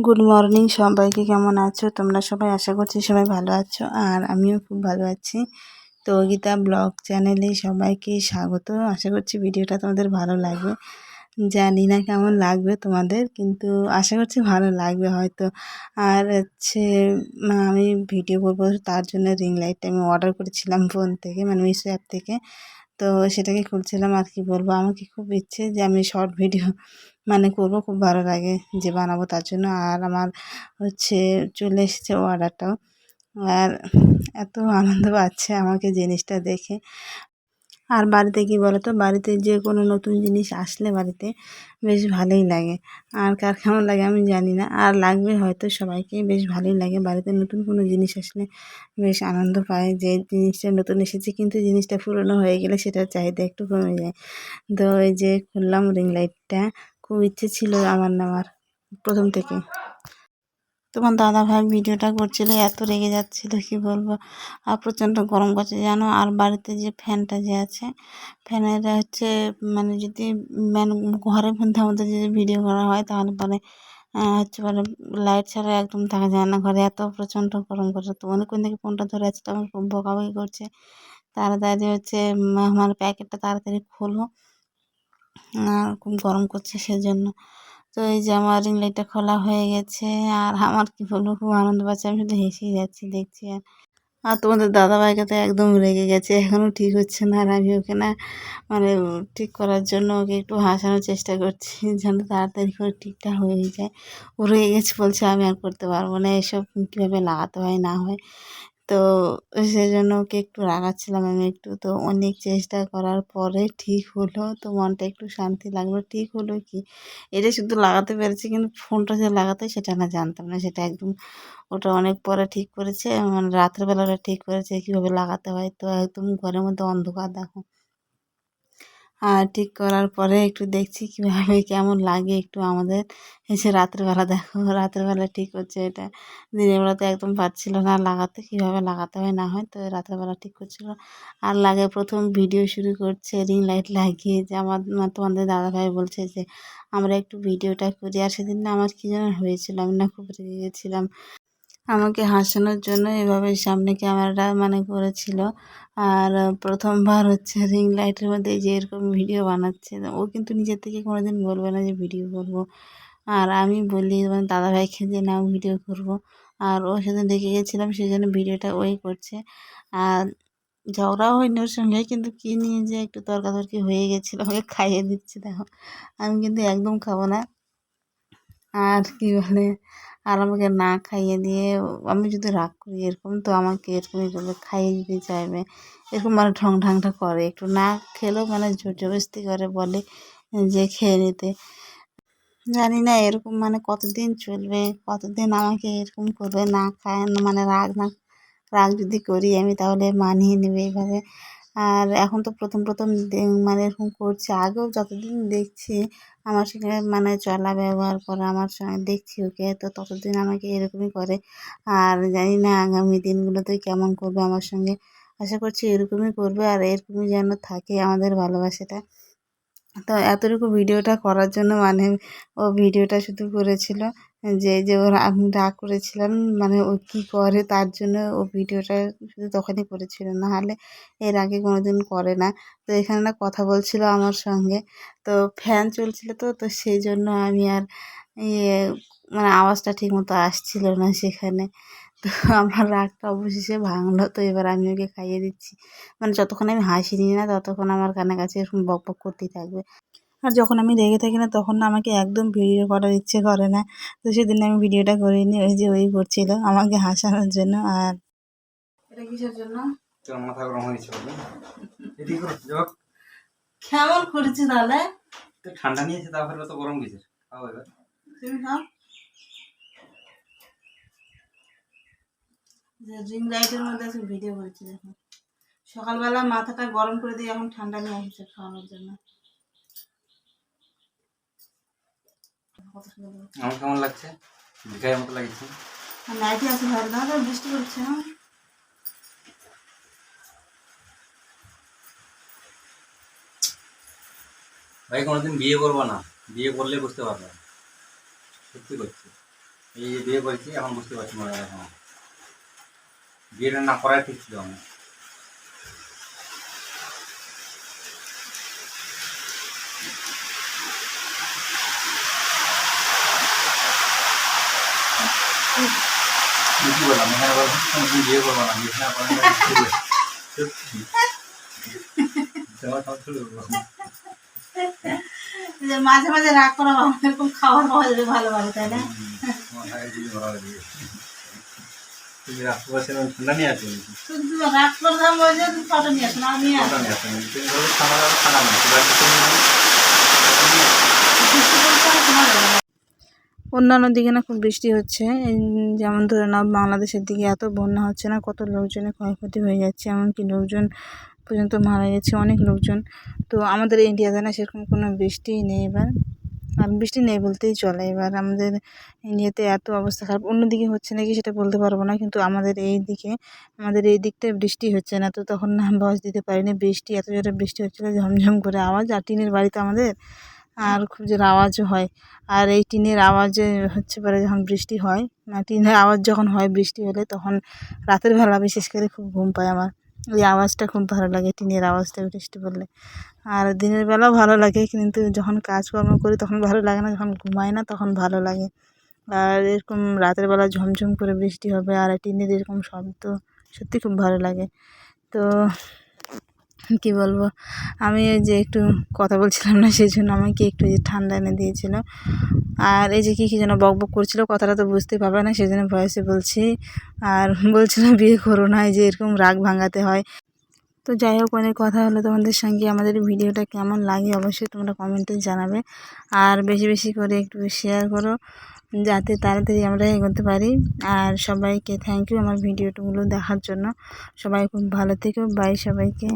Good morning সবাইকে। কেমন আছো তোমরা সবাই? আশা করছি সবাই ভালো আছো, আর আমিও খুব ভালো আছি। তো গীতা ব্লগ চ্যানেলে সবাইকে স্বাগত। আশা করছি ভিডিওটা তোমাদের ভালো লাগবে। জানি না কেমন লাগবে তোমাদের, কিন্তু আশা করছি ভালো লাগবে হয়তো। আর আমি ভিডিও করবো, তার জন্য রিং লাইটটা আমি অর্ডার করেছিলাম ফোন থেকে, মানে মিশো অ্যাপ থেকে। তো সেটাকে খুলছিলাম। আর কি বলবো, আমাকে খুব ইচ্ছে যে আমি শর্ট ভিডিও মানে করব, খুব ভালো লাগে যে বানাবো তার জন্য। আর আমার চলে এসেছে অর্ডারটাও। আর এত আনন্দ পাচ্ছে আমাকে জিনিসটা দেখে। আর বাড়িতে কী বলো তো, বাড়িতে যে কোনো নতুন জিনিস আসলে বাড়িতে বেশ ভালোই লাগে। আর কার কেমন লাগে আমি জানি না, আর লাগবে হয়তো সবাইকে। বেশ ভালোই লাগে বাড়িতে নতুন কোনো জিনিস আসলে, বেশ আনন্দ পায় যে জিনিসটা নতুন এসেছে। কিন্তু জিনিসটা পুরনো হয়ে গেলে সেটার চাহিদা একটু কমে যায়। তো এই যে খুললাম রিং লাইটটা, খুব ইচ্ছে ছিল আমার নেওয়ার প্রথম থেকে। তোমার দাদা ভাই ভিডিওটা করছিল, এত রেগে যাচ্ছিল কি বলবো। আর প্রচণ্ড গরম করছে জানো। আর বাড়িতে যে ফ্যানটা যে আছে, ফ্যানের মানে যদি মানে ঘরের মধ্যে আমাদের যদি ভিডিও করা হয় তাহলে পরে পরে লাইট ছাড়া একদম থাকা যায় না ঘরে, এত প্রচণ্ড গরম করছে। তো অনেকক্ষণ থেকে ফোনটা ধরে আছে, তো আমার খুব বকাবকি করছে। তাড়াতাড়ি আমার প্যাকেটটা তাড়াতাড়ি খোলো, খুব গরম করছে সেজন্য। তো এই যে আমার রিং লাইটটা খোলা হয়ে গেছে। আর আমার কি বলবো, খুব আনন্দ পাচ্ছে, আমি শুধু হেসেই যাচ্ছি দেখছি। আর তোমাদের দাদাভাইকে তো একদম রেগে গেছে, এখনও ঠিক হচ্ছে না। আর আমি ওকে না মানে ঠিক করার জন্য ওকে একটু হাসানোর চেষ্টা করছি যেন তাড়াতাড়ি করে ঠিকঠাক হয়ে যায়। ও রেগে গেছে, বলছে আমি আর করতে পারবো না এসব, কীভাবে লাগাতে হয় না হয়। তো সেজন্য ওকে একটু রাগাচ্ছিলাম আমি একটু। তো অনেক চেষ্টা করার পরে ঠিক হলো, তো মনটা একটু শান্তি লাগলো। ঠিক হলো কি, এটা শুধু লাগাতে পেরেছি, কিন্তু ফোনটা যে লাগাতে সেটা না জানতাম না। সেটা একদম ওটা অনেক পরে ঠিক করেছে, মানে রাত্রেবেলা ওটা ঠিক করেছে কীভাবে লাগাতে হয়। তো একদম ঘরের মধ্যে অন্ধকার দেখো। আর ঠিক করার পরে একটু দেখছি কীভাবে কেমন লাগে একটু আমাদের। এসে রাত্রেবেলা দেখো, রাত্রেবেলা ঠিক হচ্ছে এটা। দিনের বেলাতে একদম পারছিল না লাগাতে, কীভাবে লাগাতে হয় না হয়। তো রাত্রেবেলা ঠিক করছিল। আর লাগে প্রথম ভিডিও শুরু করছে রিং লাইট লাগিয়ে, যে তোমাদের দাদাভাই বলছে যে আমরা একটু ভিডিওটা করি। আর সেদিন না আমার কী যেন হয়েছিল, আমি না খুব রেগে গেছিলাম। আমাকে হাসানোর জন্য এভাবে সামনে ক্যামেরাটা মানে করেছিল। আর প্রথমবার রিং লাইটের মধ্যে যে এরকম ভিডিও বানাচ্ছে। ও কিন্তু নিজের থেকে কোনোদিন বলবে না যে ভিডিও করব। আর আমি বলি মানে দাদাভাইকে যে না ভিডিও করব। আর ও সেদিন রেখে গেছিলাম, সেই জন্য ভিডিওটা ওই করছে। আর ঝগড়াও হয়নি ওর সঙ্গে, কিন্তু কী নিয়ে যে একটু তর্কাতর্কি হয়ে গেছিলো। ওকে খাইয়ে দিচ্ছি দেখো, আমি কিন্তু একদম খাবো না। আর কি বলে, আর আমাকে না খাইয়ে দিয়ে আমি যদি রাগ করি এরকম, তো আমাকে এরকমই করবে, খাইয়ে দিতে চাইবে এরকম, মানে ঢং ঢাংটা করে। একটু না খেলেও মানে জোর জবরদস্তি করে, বলে যে খেয়ে নিতে। জানি না এরকম মানে কতদিন চলবে, কতদিন আমাকে এরকম করবে, না খায় মানে রাগ যদি করি আমি তাহলে মানিয়ে নেবে এইভাবে। আর এখন তো প্রথম প্রথম মানে এরকম করছে। আগেও যতদিন দেখছি আমার সঙ্গে মানে চলা ব্যবহার করা, আমার সঙ্গে দেখছি ওকে, তো ততদিন আমাকে এরকমই করে। আর জানি না আগামী দিনগুলোতে কেমন করবে আমার সঙ্গে। আশা করছি এরকমই করবে, আর এরকমই যেন থাকে আমাদের ভালোবাসাটা। তো এতটুকু ভিডিওটা করার জন্য মানে ও ভিডিওটা শুধু করেছিল যে ওর আমি রাগ করেছিলাম, মানে ও কী করে তার জন্য ও ভিডিওটা শুধু তখনই করেছিল, না হলে এর আগে কোনো দিন করে না। তো এখানে না কথা বলছিল আমার সঙ্গে, তো ফ্যান চলছিল, তো সেই জন্য আমি আর ইয়ে মানে আওয়াজটা ঠিকমতো আসছিল না সেখানে। তো আমার রাগটা অবশেষে ভাঙলো। তো এবার আমি ওকে খাইয়ে দিচ্ছি। মানে যতক্ষণ আমি হাসি নিই না ততক্ষণ আমার কানের কাছে এরকম বক বক করতেই থাকবে। আর যখন আমি রেগে থাকি না তখন না আমাকে একদম ভিডিও করার ইচ্ছে করে না। তো সেদিন আমি ভিডিওটা করিনি, ওই যে ওই করছিল আমাকে হাসানোর জন্য। আর এটা কিসের জন্য? তোর মাথা গরম হয়েছে বলে এটি করছিস কেমন করেছি তাহলে? তো ঠান্ডা নিয়েছে, তারপরে তো গরম গেছে। খাও এবার, তুমি খাও। যে রিং লাইটের মধ্যে আছে ভিডিও করেছি দেখো। সকালবেলা মাথাটা গরম করে দিয়ে এখন ঠান্ডা নিয়ে আসছে খাওয়ানোর জন্য। আমার কেমন লাগছে? ভিখারির মতো লাগছে। নাইটি আছে ভালো না, বৃষ্টি পড়ছে না। ভাই কোনোদিন বিয়ে করবো না, বিয়ে করলে বুঝতে পারবে। সত্যি করছি। এই যে বিয়ে করেছি এখন বুঝতে পারছি মনে হয় এখন বিয়েটা না করাই ঠিক ছিল আমি। কি বললাম এখানে বললাম তুমি বিয়ে করবো না, বিয়ে না করেন মাঝে মাঝে রাগ করা এরকম খাবার পাওয়া যাবে ভালো ভালো, তাই না? তুমি রাগ করছেন ঠান্ডা নিয়ে আসবেন, রাগ করলাম ওই যে ফটো নিয়ে আসুন, আমি অন্যান্য দিকে না খুব বৃষ্টি হচ্ছে, যেমন ধরে নাও বাংলাদেশের দিকে এত বন্যা হচ্ছে না, কত লোকজনের ক্ষয়ক্ষতি হয়ে যাচ্ছে, এমনকি লোকজন পর্যন্ত মারা গেছে অনেক লোকজন। তো আমাদের ইন্ডিয়াতে না সেরকম কোনো বৃষ্টি নেই এবার, আর বৃষ্টি নেই বলতেই চলে। এবার আমাদের ইন্ডিয়াতে এত অবস্থা খারাপ, অন্যদিকে হচ্ছে নাকি সেটা বলতে পারবো না, কিন্তু আমাদের এই দিকটায় বৃষ্টি হচ্ছে না। তো তখন না ভয়েস দিতে পারিনি, বৃষ্টি এত জোরে বৃষ্টি হচ্ছিলো, ঝমঝম করে আওয়াজ, আর টিনের বাড়িতে আমাদের, আর খুব জোরে আওয়াজও হয়। আর এই টিনের আওয়াজে হচ্ছে পরে যখন বৃষ্টি হয়, না টিনের আওয়াজ যখন হয় বৃষ্টি হলে, তখন রাতের বেলা বিশেষ করে খুব ঘুম পায় আমার, ওই আওয়াজটা খুব ভালো লাগে, টিনের আওয়াজটা বৃষ্টি পড়লে। আর দিনের বেলাও ভালো লাগে, কিন্তু যখন কাজকর্ম করি তখন ভালো লাগে না, যখন ঘুমাই না তখন ভালো লাগে। আর এরকম রাতের বেলা ঝমঝম করে বৃষ্টি হবে আর টিনের এরকম শব্দ সত্যি খুব ভালো লাগে। তো কী বলবো, আমি ওই যে একটু কথা বলছিলাম না, সেই জন্য আমাকে একটু যে ঠান্ডা এনে দিয়েছিল। আর এই যে কী যেন বক বক করছিল, কথাটা তো বুঝতে পারবে না, সেই জন্য ভয়েসে বলছি। আর বলছিল বিয়ে করো না, যে এরকম রাগ ভাঙাতে হয়। তো যাই হোক, অনেক কথা হলো তোমাদের সঙ্গে, আমাদের ভিডিওটা কেমন লাগে অবশ্যই তোমরা কমেন্টে জানাবে। আর বেশি বেশি করে একটু শেয়ার করো, যাতে তাড়াতাড়ি আমরা এগোতে পারি। আর সবাইকে থ্যাংক ইউ আমার ভিডিওগুলো দেখার জন্য। সবাই খুব ভালো থেকো, বাই সবাইকে।